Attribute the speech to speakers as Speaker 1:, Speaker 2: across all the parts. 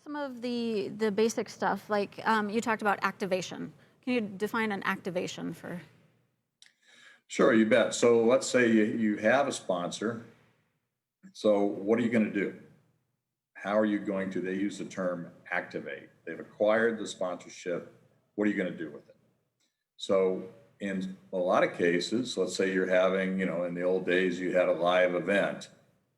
Speaker 1: some of the basic stuff? Like you talked about activation. Can you define an activation for?
Speaker 2: Sure, you bet. So let's say you have a sponsor. So what are you going to do? How are you going to, they use the term activate. They've acquired the sponsorship. What are you going to do with it? So in a lot of cases, let's say you're having, in the old days, you had a live event,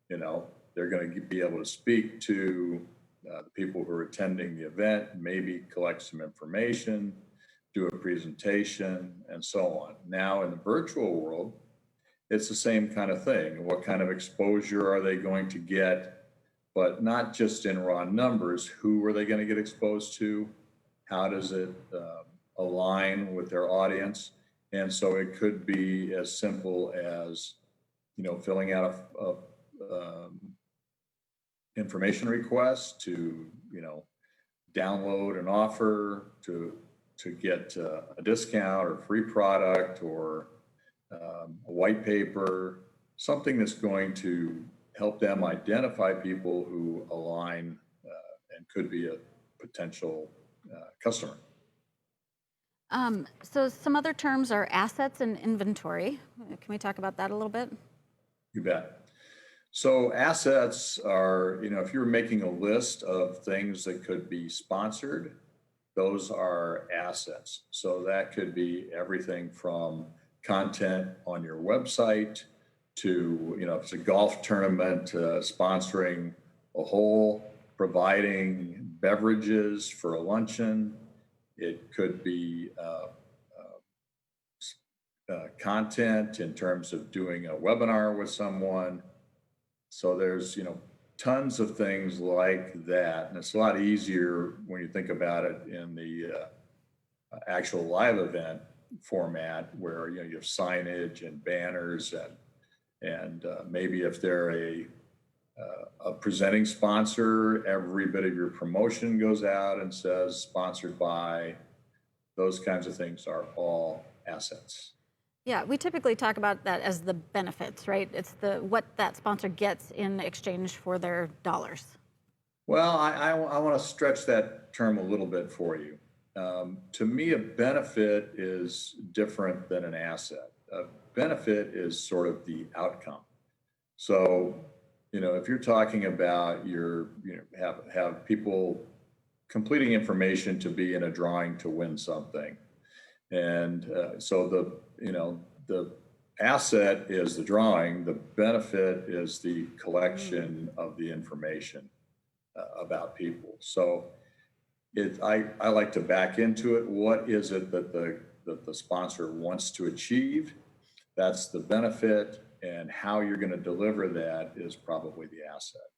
Speaker 2: they're going to be able to speak to the people who are attending the event, maybe collect some information, do a presentation, and so on. Now in the virtual world, it's the same kind of thing. What kind of exposure are they going to get? But not just in raw numbers. Who are they going to get exposed to? How does it align with their audience? And so it could be as simple as, filling out a information request to, download an offer to get a discount or free product or a white paper, something that's going to help them identify people who align and could be a potential customer.
Speaker 1: So some other terms are assets and inventory. Can we talk about that a little bit?
Speaker 2: You bet. So assets are, if you're making a list of things that could be sponsored, those are assets. So that could be everything from content on your website to, if it's a golf tournament, sponsoring a hole, providing beverages for a luncheon. It could be content in terms of doing a webinar with someone. So there's, tons of things like that. And it's a lot easier when you think about it in the actual live event format where, you have signage and banners and maybe if they're a presenting sponsor, every bit of your promotion goes out and says sponsored by. Those kinds of things are all assets.
Speaker 1: Yeah, we typically talk about that as the benefits, right? It's what that sponsor gets in exchange for their dollars.
Speaker 2: Well, I want to stretch that term a little bit for you. To me, a benefit is different than an asset. A benefit is sort of the outcome. So, if you're talking about have people completing information to be in a drawing to win something, and so the asset is the drawing, the benefit is the collection of the information about people. So I like to back into it. What is it that the sponsor wants to achieve? That's the benefit, and how you're going to deliver that is probably the asset.